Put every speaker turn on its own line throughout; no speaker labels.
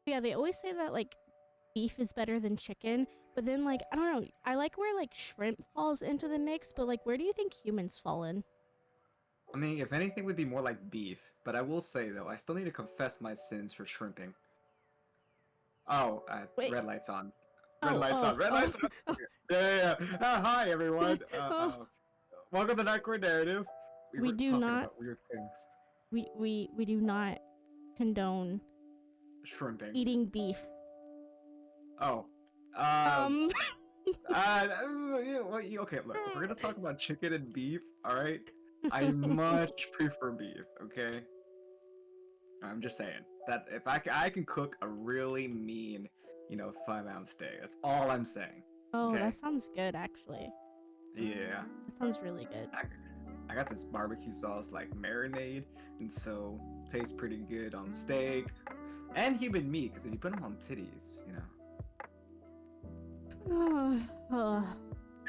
Yeah, they always say that like beef is better than chicken, but then like I don't know, I like where like shrimp falls into the mix, but like where do you think humans fall in?
I mean, if anything, would be more like beef. But I will say though, I still need to confess my sins for shrimping. Oh,
Wait,
red lights on. Red
oh,
lights
oh,
on. Red
oh,
lights on. Okay. Yeah. Hi everyone.
oh.
Welcome to Nightcore Narrative. We
We
were
do
talking
not,
about weird things.
we do not condone
Shrimping.
eating beef.
Oh. Um.
Um,
Okay. Look, if we're gonna talk about chicken and beef, all right. I much prefer beef. Okay. I'm just saying that if I can cook a really mean, 5-ounce steak. That's all I'm saying.
oh, that
Okay.
sounds good actually.
Yeah.
That sounds really good.
I, I got this barbecue sauce like marinade, and so tastes pretty good on steak and human meat. Because if you put them on titties.
Oh,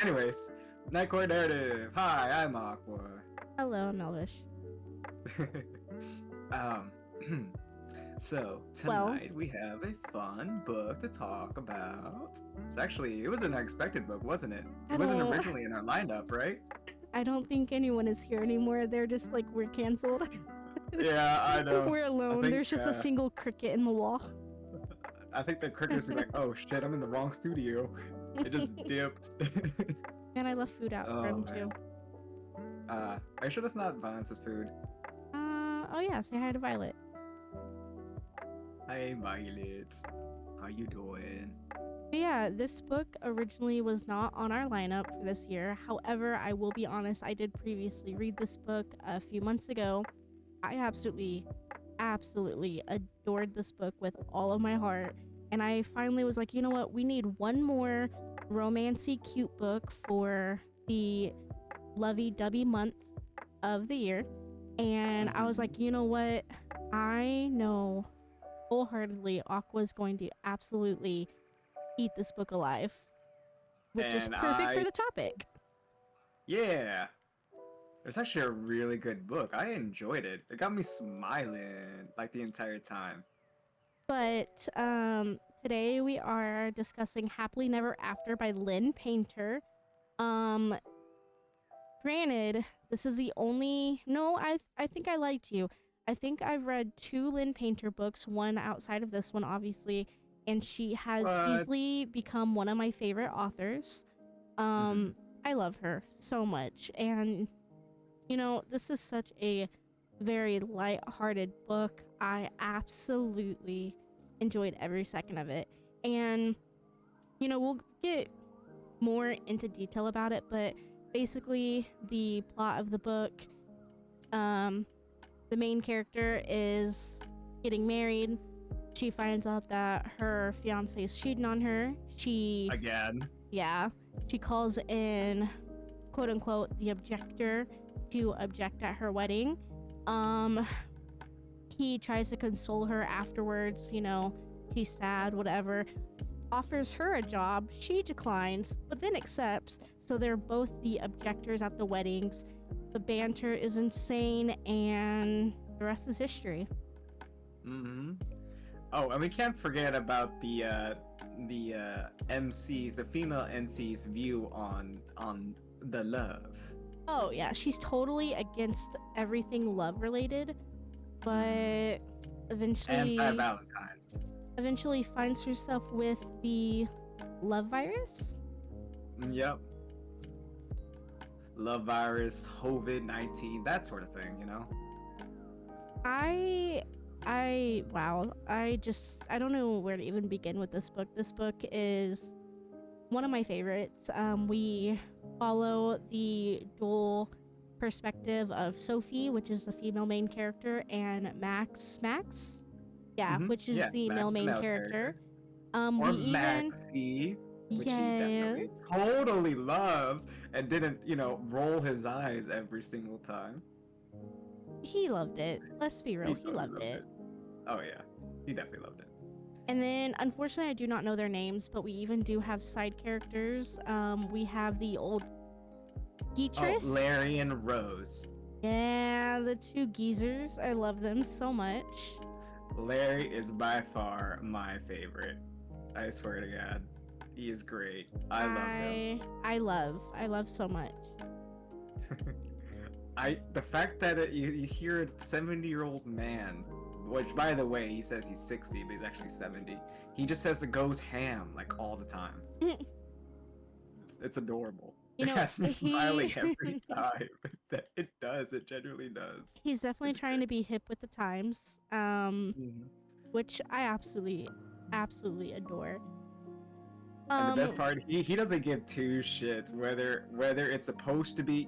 Anyways, Nightcore Narrative. Hi, I'm Aqua.
hello, I'm Elvish.
um, so
Well,
tonight we have a fun book to talk about. It was an unexpected book, wasn't it?
I
It wasn't
don't,
originally in our lineup, right?
I don't think anyone is here anymore. They're just like we're canceled.
Yeah, I know.
We're
I
alone.
think
There's just a single cricket in the wall.
I think the cricketers be like, "Oh shit, I'm in the wrong studio." It just dipped.
And I left food out for
Oh
him
man.
too.
Are you sure that's not Vance's food?
Oh yeah, say hi to Violet.
Hey Violet, how you doing?
But yeah, this book originally was not on our lineup for this year. However, I will be honest, I did previously read this book a few months ago. I absolutely adored this book with all of my heart. And I finally was like, you know what? We need one more romancy cute book for the lovey-dovey month of the year. And I was like, you know what? I know wholeheartedly Aqua's going to absolutely eat this book alive, which is
And
perfect for the topic.
yeah, it's actually a really good book. I enjoyed it. It got me smiling like the entire time.
But today we are discussing Happily Never After by Lynn Painter. Um, Granted, this is the only... No, I think I lied to you. I think I've read 2 Lynn Painter books, one outside of this one, obviously, and she has
What?
easily become one of my favorite authors. I love her so much, and this is such a very light-hearted book. I absolutely enjoyed every second of it, and we'll get more into detail about it, but basically the plot of the book, the main character is getting married. She finds out that her fiance is cheating on her.
Again.
Yeah, she calls in, quote unquote, the objector to object at her wedding. He tries to console her afterwards, she's sad, whatever. Offers her a job, she declines, but then accepts. So they're both the objectors at the weddings. The banter is insane, and the rest is history.
Oh, and we can't forget about the MC's, the female MC's view on the love.
Oh yeah, she's totally against everything love related, but eventually
Anti-Valentine's.
Eventually finds herself with the love virus.
Yep. Love virus, COVID-19, that sort of thing,
Wow. I don't know where to even begin with this book. This book is one of my favorites. We follow the dual perspective of Sophie, which is the female main character, and Max, yeah, which is the male main character.
Or Maxie, which he definitely totally loves and didn't, roll his eyes every single time.
He loved it. Let's be real, he loved it.
Oh yeah, he definitely loved it.
And then, unfortunately, I do not know their names, but we even do have side characters. We have the old Geetress.
Oh, Larry and Rose.
Yeah, the 2 geezers. I love them so much.
Larry is by far my favorite. I swear to God, he is great. I love him.
I love so much.
The fact that you hear a 70-year-old man, which by the way, he says he's 60, but he's actually 70. He just says it goes ham like all the time. It's adorable.
You
It
know,
has me smiling every
he
time. It does. It genuinely does.
he's definitely
It's
trying
great.
to be hip with the times.
Mhm.
Which I absolutely adore.
And the best
Um,
part, he doesn't give two shits whether it's supposed to be,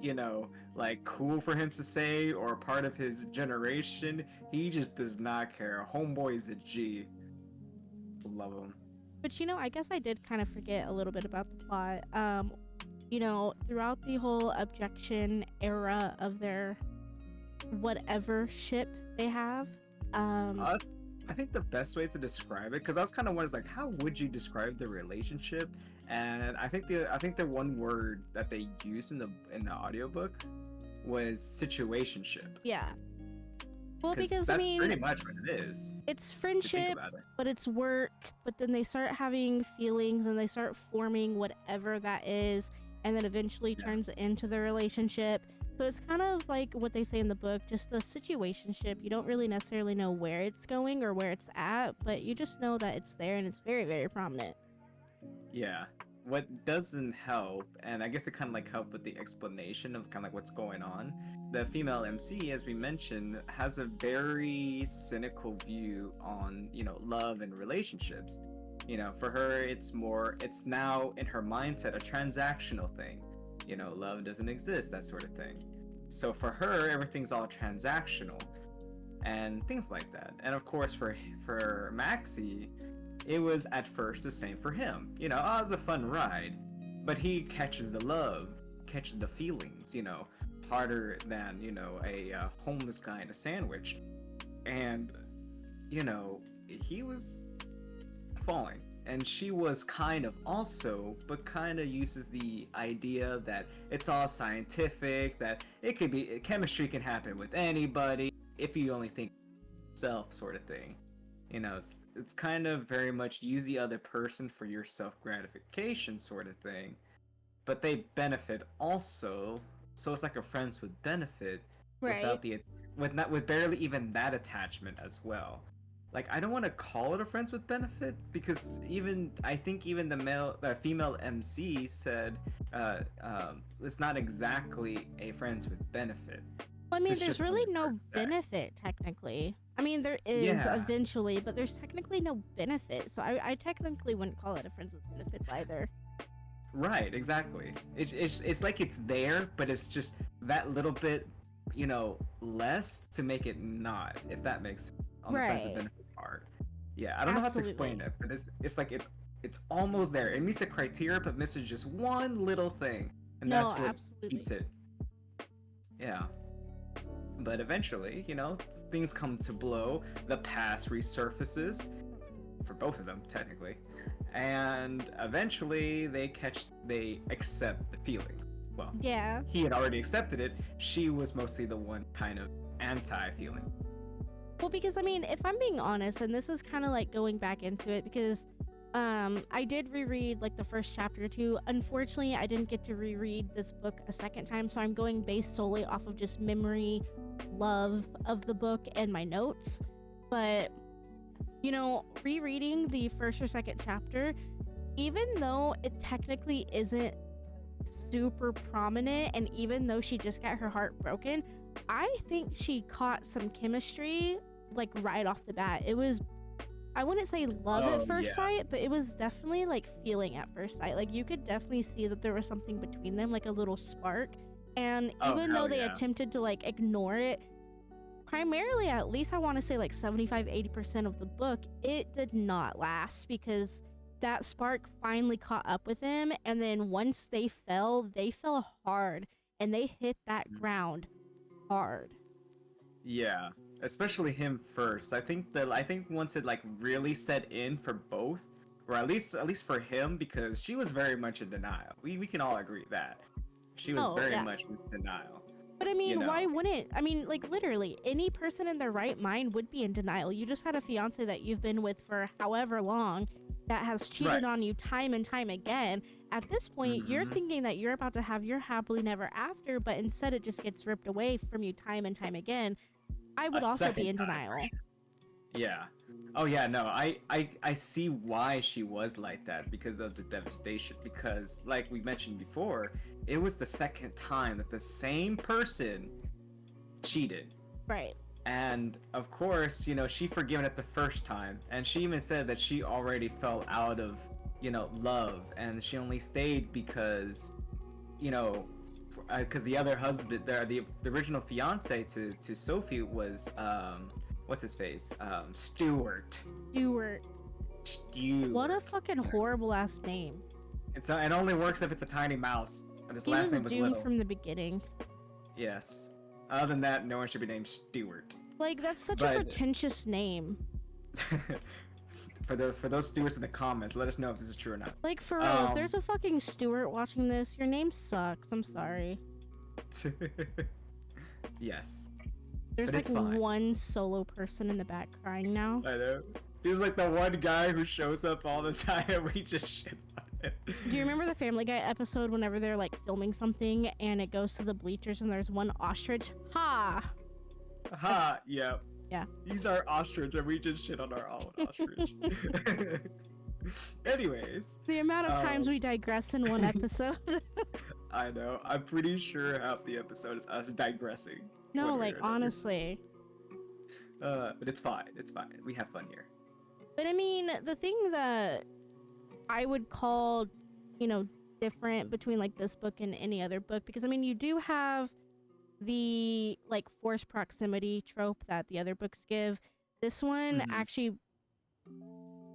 like cool for him to say or part of his generation. He just does not care. Homeboy is a G. Love him.
but I guess I did kind of forget a little bit about the plot. Throughout the whole objection era of their whatever ship they have, um,
Uh, I think the best way to describe it, because I was kind of wondering, like, how would you describe the relationship? And I think the one word that they used in the audiobook was situationship,
yeah. Well,
because
because I
that's pretty
mean,
much what it is.
it's
If you think
friendship,
about it.
but it's work. But then they start having feelings, and they start forming whatever that is, and then eventually
Yeah.
turns into the relationship. So it's kind of like what they say in the book, just a situationship. You don't really necessarily know where it's going or where it's at, but you just know that it's there and it's very, very prominent.
Yeah. What doesn't help, and I guess it kind of like helped with the explanation of kind of like what's going on. The female MC, as we mentioned, has a very cynical view on, love and relationships. For her, it's now in her mindset a transactional thing. Love doesn't exist, that sort of thing. So for her, everything's all transactional and things like that. And of course, for Maxie, it was at first the same for him. Oh, it was a fun ride, but he catches the love, catches the feelings, harder than a homeless guy in a sandwich, and he was falling. And she was kind of also, but kind of uses the idea that it's all scientific, that chemistry can happen with anybody if you only think self, sort of thing. It's kind of very much use the other person for your self gratification, sort of thing. But they benefit also, so it's like a friends with benefit,
Right.
without with barely even that attachment as well. Like, I don't want to call it a friends with benefit, because I think even the female MC said it's not exactly a friends with benefit.
Well, I
So
mean,
it's
there's
just when
really
they
no
first sex.
benefit technically. I mean, there is
Yeah,
eventually, but there's technically no benefit. So I technically wouldn't call it a friends with benefits either.
right, exactly. It's like it's there, but it's just that little bit, less to make it not, if that makes sense, on the friends with
Right.
benefit part. Yeah, I don't know how to explain
Absolutely.
it, but it's like it's almost there. It meets the criteria, but misses just one little thing, and that's
No,
what
absolutely.
keeps it. Yeah. But eventually, things come to blow. The past resurfaces for both of them, technically, and eventually they accept the feeling. Well,
Yeah.
he had already accepted it. She was mostly the one kind of anti-feeling.
Well, because I mean, if I'm being honest, and this is kind of like going back into it, because I did reread like the first chapter or two. Unfortunately, I didn't get to reread this book a second time, so I'm going based solely off of just memory, love of the book, and my notes. But rereading the first or second chapter, even though it technically isn't super prominent, and even though she just got her heart broken, I think she caught some chemistry like right off the bat. It was, I wouldn't say love
Oh
at first
yeah,
sight, but it was definitely like feeling at first sight. Like you could definitely see that there was something between them, like a little spark. And
oh
even though
hell
they
yeah,
attempted to like ignore it, primarily at least I want to say like 75-80% of the book, it did not last, because that spark finally caught up with him, and then once they fell hard, and they hit that ground hard.
yeah. Especially him first. I think once it like really set in for both, or at least for him, because she was very much in denial. We can all agree that she was
Oh
very
yeah.
much in denial.
But I
you
mean, why
know.
wouldn't? I mean, like literally, any person in their right mind would be in denial. You just had a fiance that you've been with for however long that has cheated
Right.
on you time and time again. At this point, you're
Mm-hmm.
thinking that you're about to have your happily never after, but instead it just gets ripped away from you time and time again. I
A
would also be
second
in
time for
denial.
sure. Yeah. Oh yeah, no, I see why she was like that because of the devastation. Because like we mentioned before, it was the second time that the same person cheated.
Right.
And of course, she forgiven it the first time, and she even said that she already fell out of, love, and she only stayed because, you know, because the other husband, the original fiance to Sophie was what's his face, Stuart.
Stewart. What a
Stewart.
fucking horrible ass name.
It only works if it's a tiny mouse, and his
He
last
was
name was
doomed
Little.
from the beginning.
Yes. Other than that, no one should be named Stuart.
Like, that's such a
But
pretentious name.
for those Stewarts in the comments, let us know if this is true or not.
Like, for real, if there's a fucking Stewart watching this, your name sucks. I'm sorry.
Yes.
There's
But
like
it's fine.
one solo person in the back crying now.
I know. He's like the one guy who shows up all the time and we just shit on it.
Do you remember the Family Guy episode whenever they're like filming something and it goes to the bleachers and there's one ostrich? Ha!
Ha! Yeah.
Yeah.
He's our ostrich and we just shit on our own ostrich. Anyways.
The amount of times we digress in one episode.
I know. I'm pretty sure half the episode is us digressing.
No,
one way
like,
or another.
honestly.
But it's fine. It's fine. We have fun here.
But I mean, the thing that I would call, different between like this book and any other book, because I mean, you do have the like forced proximity trope that the other books give. This one actually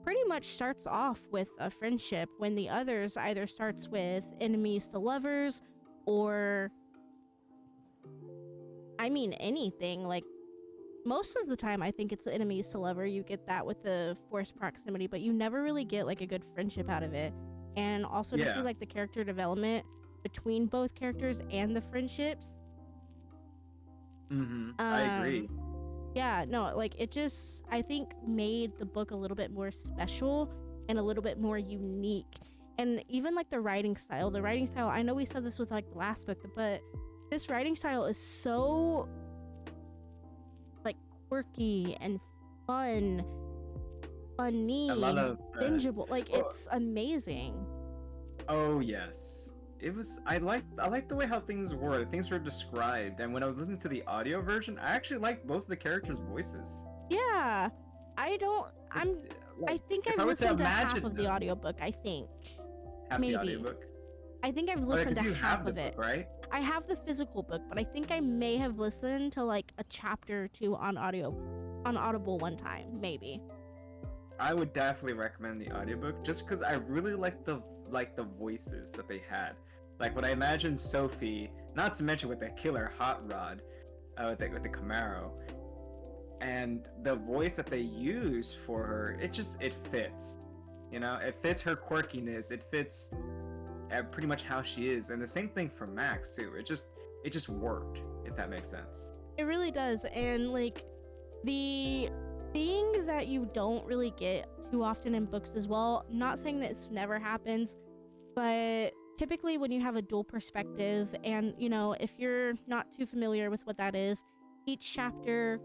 pretty much starts off with a friendship when the others either starts with enemies to lovers or I mean anything. Like most of the time I think it's enemies to lover. You get that with the forced proximity, but you never really get like a good friendship out of it. And also to see like the character development between both characters and the friendships.
I agree.
Yeah, no, like it just I think made the book a little bit more special and a little bit more unique. And even like the writing style, I know we said this with like the last book, but this writing style is so like quirky and funny,
A lot of
bingeable. Like it's amazing.
Oh yes, it was. I like the way how things were. Things were described, and when I was listening to the audio version, I actually liked both of the characters' voices.
Yeah, I think I've listened to half of the audiobook. I think
half
maybe.
The audiobook.
I think I've listened to half of it.
Book, right?
I have the physical book, but I think I may have listened to like a chapter or two on Audible one time, maybe.
I would definitely recommend the audiobook just because I really like the voices that they had. Like when I imagine Sophie, not to mention with the killer hot rod, with the Camaro, and the voice that they use for her, it fits. It fits her quirkiness. It fits pretty much how she is, and the same thing for Max too. It just worked, if that makes sense.
It really does, and like the thing that you don't really get too often in books as well, not saying that this never happens, but typically when you have a dual perspective, and if you're not too familiar with what that is, each chapter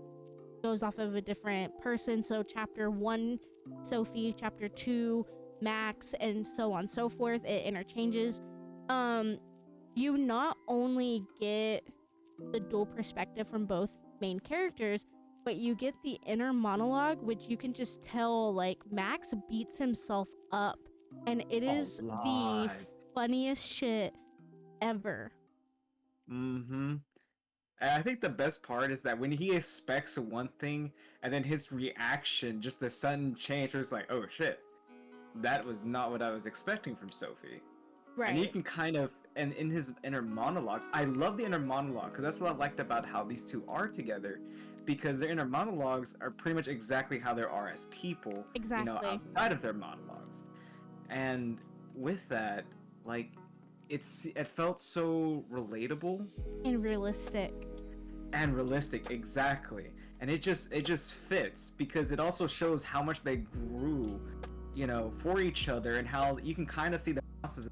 goes off of a different person. So chapter 1 Sophie, chapter 2 Max, and so on and so forth. It interchanges. You not only get the dual perspective from both main characters, but you get the inner monologue, which you can just tell like Max beats himself up, and it is the funniest shit ever.
And I think the best part is that when he expects one thing and then his reaction, just the sudden change, was like, oh shit, that was not what I was expecting from Sophie.
Right.
And you can kind of, and in his inner monologues, I love the inner monologue because that's what I liked about how these two are together, because their inner monologues are pretty much exactly how they are as people,
exactly.
Outside of their monologues. And with that, like, it felt so relatable
And realistic.
and realistic, exactly. And it just fits because it also shows how much they grew, for each other, and how you can kind of see the process of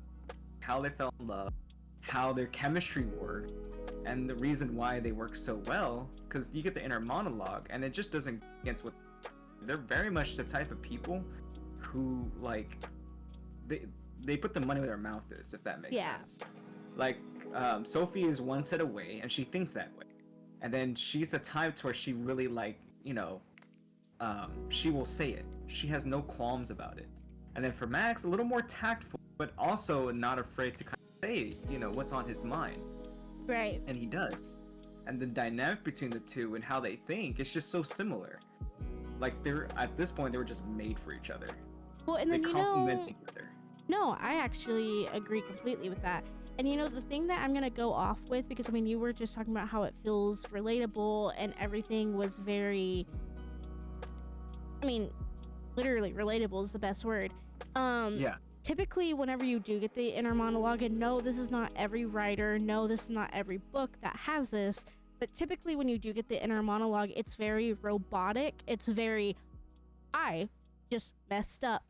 how they fell in love, how their chemistry worked, and the reason why they work so well, because you get the inner monologue, and it just doesn't go against what they're very much the type of people who like they put the money where their mouth is, if that makes sense. Like, Sophie is one set away, and she thinks that way, and then she's the type to where she really like, she will say it. She has no qualms about it. And then for Max, a little more tactful, but also not afraid to kind of say, what's on his mind.
Right.
And he does. And the dynamic between the two and how they think is just so similar. Like, at this point, they were just made for each other.
Well, and then
they complement each other.
No, I actually agree completely with that. And the thing that I'm gonna go off with, because you were just talking about how it feels relatable and everything was very, literally relatable is the best word.
Yeah.
Typically, whenever you do get the inner monologue, and no, this is not every writer, no, this is not every book that has this, but typically when you do get the inner monologue, it's very robotic. It's very, I just messed up.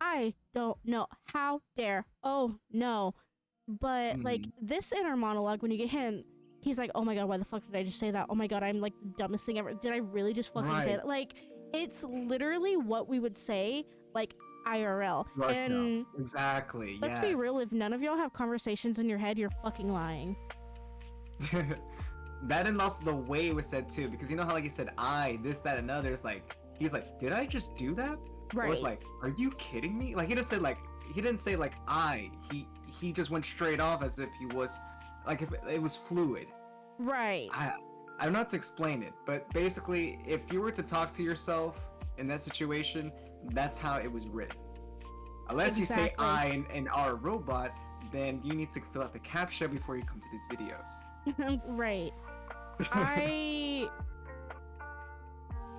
I don't know. How dare? Oh, no. But, this inner monologue, when you get him, he's like, oh my god, why the fuck did I just say that? Oh my god, I'm, the dumbest thing ever. Did I really just fucking say that? It's literally what we would say, IRL. And
exactly.
let's be real, if none of y'all have conversations in your head, you're fucking lying.
That, and also the way it was said too, because you know how he said I, this, that, and others, he's like, did I just do that?
Right.
Or it's like, are you kidding me? He just said he didn't say I. He just went straight off as if he was, if it was fluid.
Right.
I don't know how to explain it, but basically, if you were to talk to yourself in that situation, that's how it was written. Unless you say I and are a robot, then you need to fill out the CAPTCHA before you come to these videos.
Right.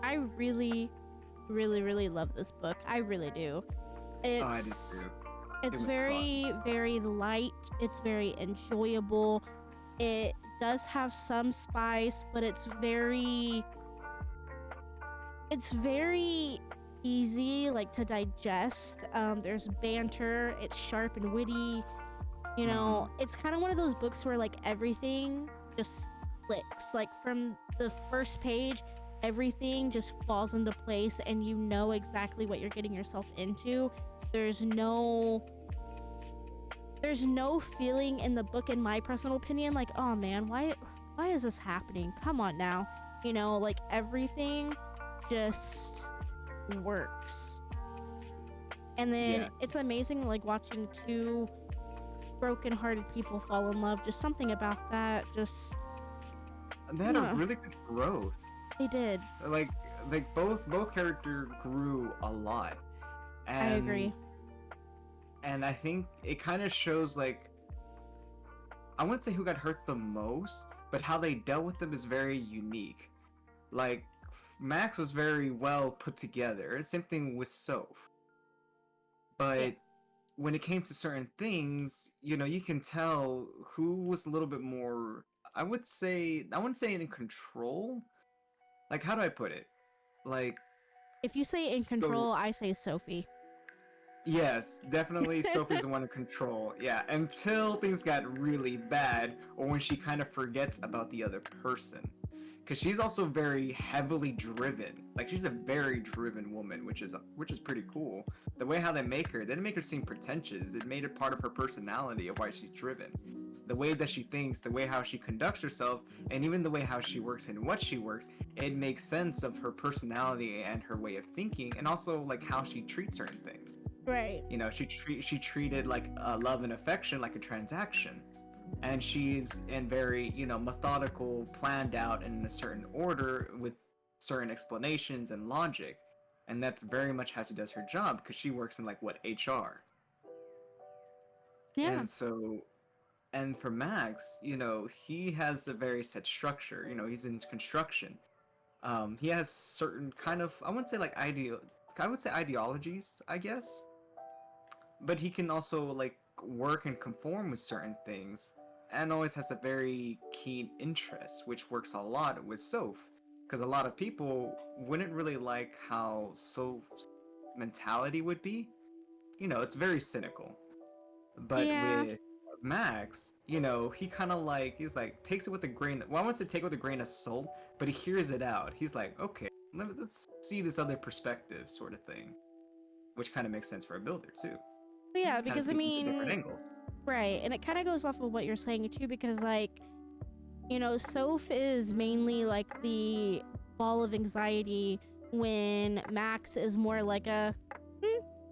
I really, really, really love this book. I really do.
I did too.
It's very,
fun.
very light. It's very enjoyable. It does have some spice, but it's very easy, to digest. There's banter. It's sharp and witty. It's kind of one of those books where everything just clicks. From the first page, everything just falls into place, and you know exactly what you're getting yourself into. There's no feeling in the book, in my personal opinion, oh man, why is this happening? Come on now. Everything just works. And then it's amazing watching two broken-hearted people fall in love. Just something about that, just
and they had a really good growth.
They did.
Both characters grew a lot. And,
I agree.
And I think it kind of shows I wouldn't say who got hurt the most, but how they dealt with them is very unique. Max was very well put together. Same thing with Soph. But when it came to certain things, you can tell who was a little bit more, I wouldn't say in control. How do I put it?
If you say in control, I say Sophie.
Yes, definitely Sophie's the one in control. Yeah, until things got really bad, or when she kind of forgets about the other person. Because she's also very heavily driven. She's a very driven woman, which is pretty cool. The way how they didn't make her seem pretentious. It made it part of her personality of why she's driven. The way that she thinks, the way how she conducts herself, and even the way how she works and what she works, it makes sense of her personality and her way of thinking, and also how she treats certain things.
Right.
She treated love and affection like a transaction. And she's very, methodical, planned out in a certain order with certain explanations and logic. And that's very much how she does her job, because she works in HR.
Yeah.
And for Max, he has a very set structure. He's in construction. He has certain kind of, I wouldn't say ideologies, I guess. But he can also work and conform with certain things, and always has a very keen interest, which works a lot with Soph. Because a lot of people wouldn't really like how Soph's mentality would be. You know, it's very cynical. But
Yeah.
with Max, you know, he kind of like, he's like, takes it with a grain, well, I wants to take it with a grain of salt, but he hears it out. He's like, okay, let's see this other perspective sort of thing. Which kind of makes sense for a builder, too.
But yeah,
Kind of
because I
see things at different
mean,
angles.
right, and it kind of goes off of what you're saying too, because like, you know, Soph is mainly like the ball of anxiety when Max is more like a,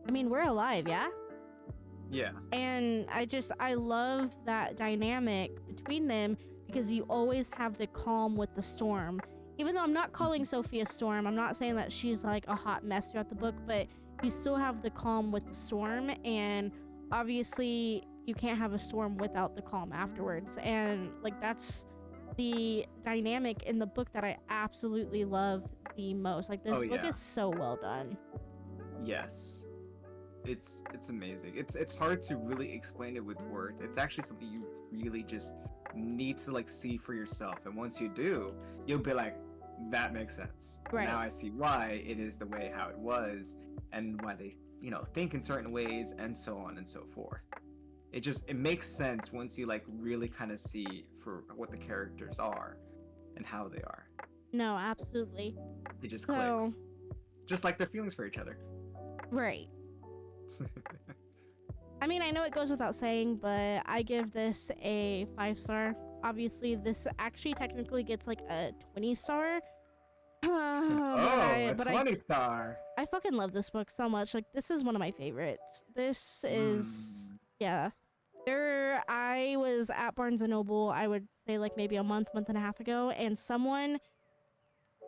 I mean, we're alive, yeah?
Yeah.
And I love that dynamic between them because you always have the calm with the storm. Even though I'm not calling Sophie a storm, I'm not saying that she's like a hot mess throughout the book, but you still have the calm with the storm, and obviously you can't have a storm without the calm afterwards. And like that's the dynamic in the book that I absolutely love the most. Like this book is so well done.
Yes. It's amazing. It's hard to really explain it with words. It's actually something you really just need to like see for yourself. And once you do, you'll be like, that makes sense.
Right.
Now I see why it is the way how it was and why they, you know, think in certain ways and so on and so forth. It makes sense once you like really kind of see for what the characters are and how they are.
No, absolutely.
It just clicks. Just like their feelings for each other.
Right. I mean, I know it goes without saying, but I give this a 5-star. Obviously, this actually technically gets like a 20-star.
A 20-star.
I fucking love this book so much. Like, this is one of my favorites. This is, yeah. I was at Barnes & Noble, I would say like maybe a month and a half ago, and someone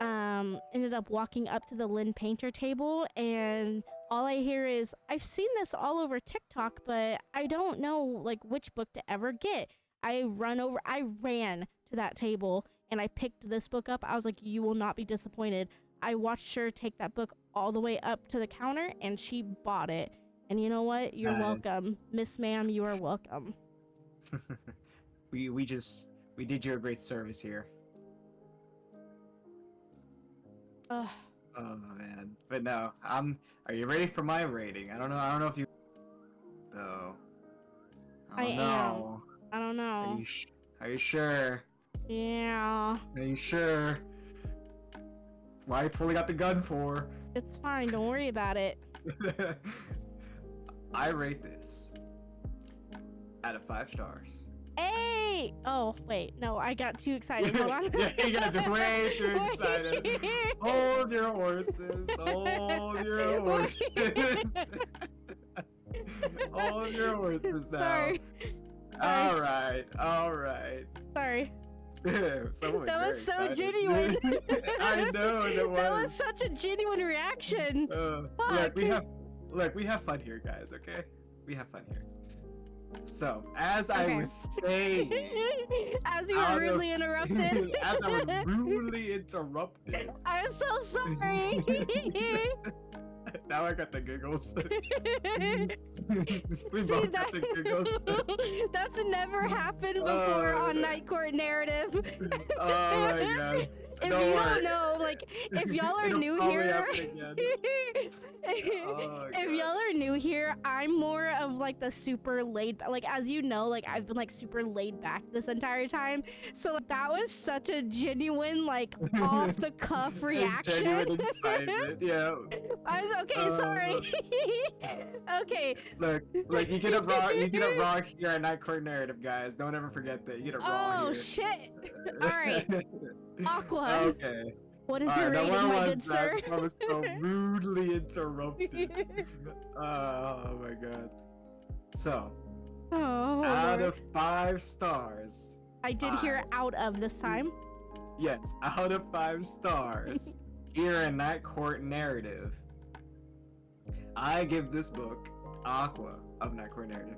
ended up walking up to the Lynn Painter table, and all I hear is, I've seen this all over TikTok, but I don't know like which book to ever get. I ran to that table and I picked this book up. I was like, you will not be disappointed. I watched her take that book all the way up to the counter and she bought it. And you know what? You're welcome. Miss Ma'am, you are welcome.
we did you a great service here.
Ugh.
Oh man. But no, are you ready for my rating? I don't know if you though.
I am. I don't know.
Are you sure?
Yeah.
Are you sure? Why are you pulling out the gun for?
It's fine, don't worry about it.
I rate this out of 5 stars.
Hey! Oh, wait. No, I got too excited. Hold on.
Yeah, you got way too excited. Hold your horses. Hold your horses. Hold your horses now.
Sorry.
All right.
Sorry.
That
was so genuine.
I know that was.
That was such a genuine reaction.
Look, we have fun here, guys. Okay, we have fun here. So, as I was saying,
as you were rudely interrupted,
as I was rudely interrupted,
I'm so sorry.
Now I got the giggles. We both got the giggles.
That's never happened before on Night Court Narrative.
Oh my god.
If you don't know, like, if y'all are new here, if y'all are new here, I'm more of like the super laid back, like, as you know, like I've been like super laid back this entire time. So like, that was such a genuine, like, off the cuff reaction.
Genuine excitement, yeah.
I was okay, sorry. Okay.
Look, you get it wrong here at Night Court Narrative, guys. Don't ever forget that. You get it wrong here.
Oh shit. Alright. Aqua.
Okay.
What is your rating, my good sir?
I was so rudely interrupted. Oh my god. So, out of 5 stars.
I did hear out of this time.
Yes, out of 5 stars. Here in Night Court Narrative, I give this book, Aqua of Night Court Narrative.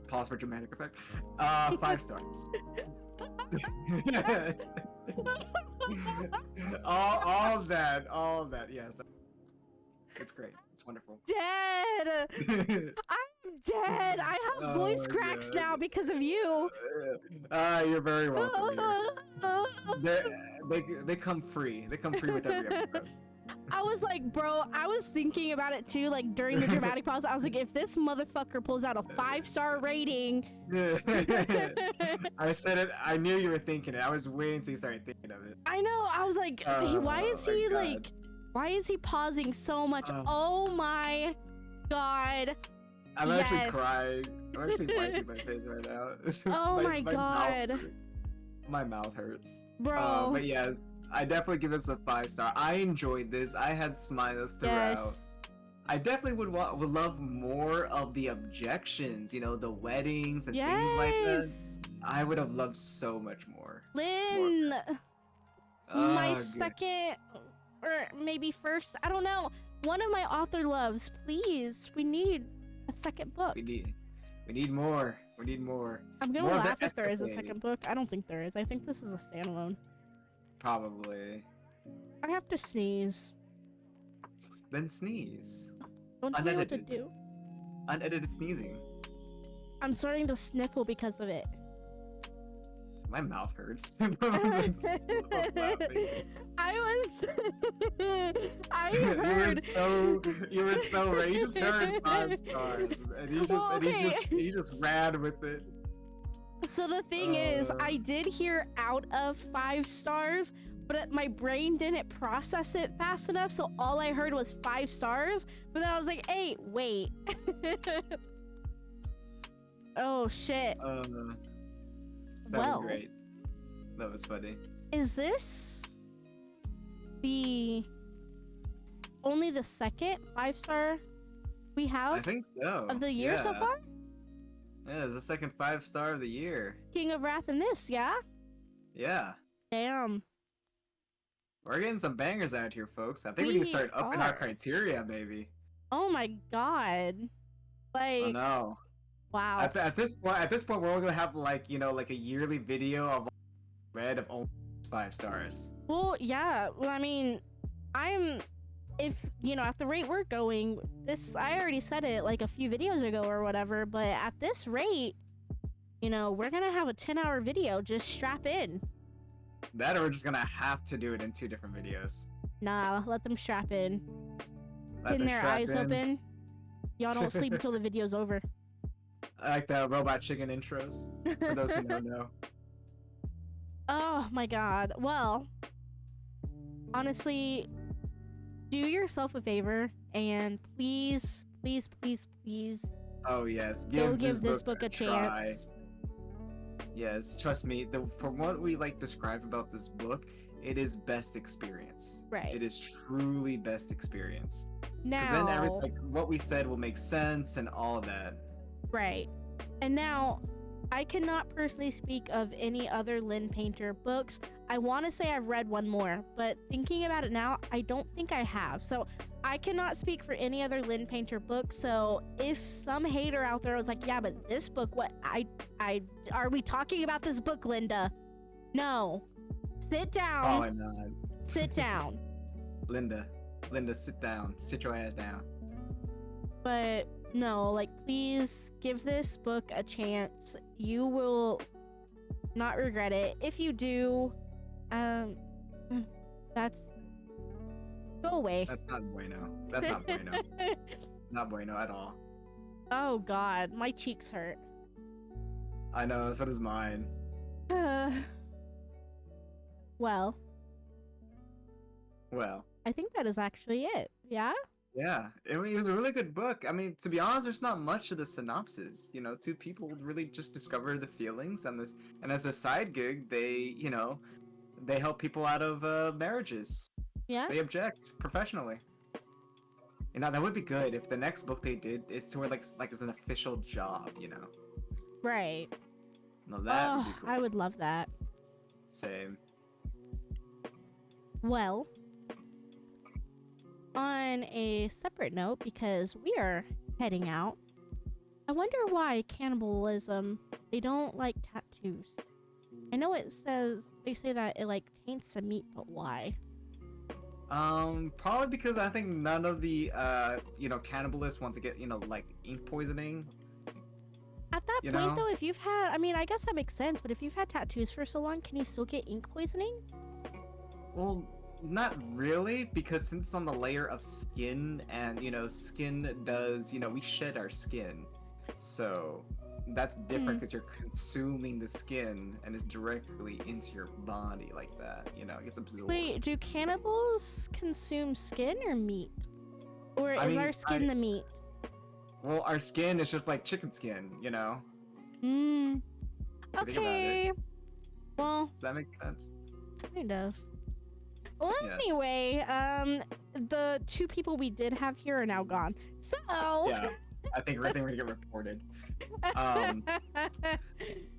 Pause for dramatic effect. 5 stars. all that, yes. It's great. It's wonderful.
Dead. I'm dead. I have
Oh
voice
my
cracks
God.
now because of you.
You're very welcome here. They come free. They come free with every episode.
I was like, bro, I was thinking about it too, like during the dramatic pause. I was like, if this motherfucker pulls out a 5-star rating.
I said it. I knew you were thinking it. I was waiting until you started thinking of it.
I know. I was like, why is
Oh
he
my
like,
God.
why is he pausing so much? Oh my God.
I'm actually
Yes.
crying. I'm actually wiping my face right now.
Oh my God.
My mouth hurts.
Bro.
But yes, I definitely give this a 5-star. I enjoyed this. I had smiles throughout.
Yes.
I definitely would love more of the objections, you know, the weddings and things like that. I would have loved so much more.
Lynn, my
Good.
second or maybe first, I don't know. One of my author loves, please. We need a second book.
We need more. We need more.
I'm gonna
more of
laugh
the
if there is a
escapade.
second book. I don't think there is. I think this is a standalone.
Probably.
I have to sneeze.
Then sneeze.
Don't tell me what to
Unedited.
do.
Unedited sneezing.
I'm starting to sniffle because of it.
My mouth hurts.
I was. I
You
heard.
you were so ready. You just heard 5 stars, and you just
Well, okay.
you just ran with it.
So the thing is, I did hear out of 5 stars, but my brain didn't process it fast enough, so all I heard was 5 stars. But then I was like, hey, wait. Oh shit.
That
Well,
was great. That was funny.
is this the only the second 5-star we
I
have
think so.
of the year so
Yeah.
far?
Yeah, it's the second 5-star of the year.
King of Wrath and this, yeah?
Yeah.
Damn.
We're getting some bangers out here, folks. I think we
We
need to start upping
are.
our criteria, maybe.
Oh my god. Like,
Oh no.
wow.
At this point, we're only gonna have like like a yearly video of read of only 5 stars.
Well, yeah. Well, I mean, if, at the rate we're going, I already said it like a few videos ago or whatever, but at this rate, we're gonna have a 10-hour video. Just strap in.
That or we're just gonna have to do it in 2 different videos.
Nah, let them strap in.
Let
Pin
them
their
strap
eyes
in.
open. Y'all don't sleep until the video's over.
I like the robot chicken intros. For those who don't know.
Oh my god. Well, honestly, do yourself a favor and please, please, please, please
Oh yes,
go give this book a
try.
chance.
Yes, trust me. From what we describe about this book, it is best experience.
Right.
It is truly best experience. Because
Now,
then what we said will make sense and all that.
right. And now, I cannot personally speak of any other Lynn Painter books. I want to say I've read one more, but thinking about it now, I don't think I have. So I cannot speak for any other Lynn Painter book. So if some hater out there was like, yeah, but this book, are we talking about this book, Linda? No. Sit down.
Oh, I'm not.
Sit down.
Linda, sit down. Sit your ass down.
But no, please give this book a chance. You will not regret it. If you do, that's go away.
That's not bueno. That's not bueno. Not bueno at all.
Oh god, my cheeks hurt.
I know, so does mine.
Well,
Well,
I think that is actually it. Yeah?
yeah. It was a really good book. I mean, to be honest, there's not much to the synopsis. 2 people really just discover the feelings and as a side gig, they help people out of marriages.
Yeah?
They object professionally. That would be good if the next book they did is sort of like as an official job,
Right.
No, that would be cool.
I would love that.
Same.
Well, on a separate note, because we are heading out, I wonder why cannibalism, they don't like tattoos. I know they say that it taints the meat, but why?
Probably because I think none of the cannibalists want to get like ink poisoning.
At that
You
point,
know,
though, if you've had, I mean, I guess that makes sense, but if you've had tattoos for so long, can you still get ink poisoning?
well, not really, because since it's on the layer of skin, and skin does, we shed our skin, so that's
Hmm.
different because you're consuming the skin and it's directly into your body like that. It gets absorbed.
Wait, do cannibals consume skin or meat? Or
I
is
mean,
our skin the meat?
well, our skin is just like chicken skin.
Hmm.
If you think about it.
Okay. Well,
Does that make sense?
kind of. Well,
Yes.
anyway, the two people we did have here are now gone. So.
Yeah. I think we're gonna get reported. Um,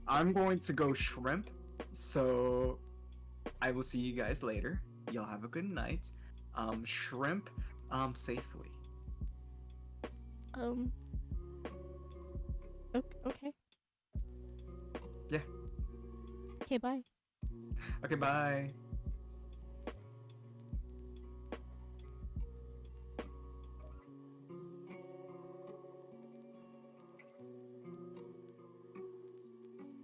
I'm going to go shrimp, so I will see you guys later. Y'all have a good night. Shrimp, safely.
um. Okay.
Yeah.
Okay. Bye.
Okay, bye.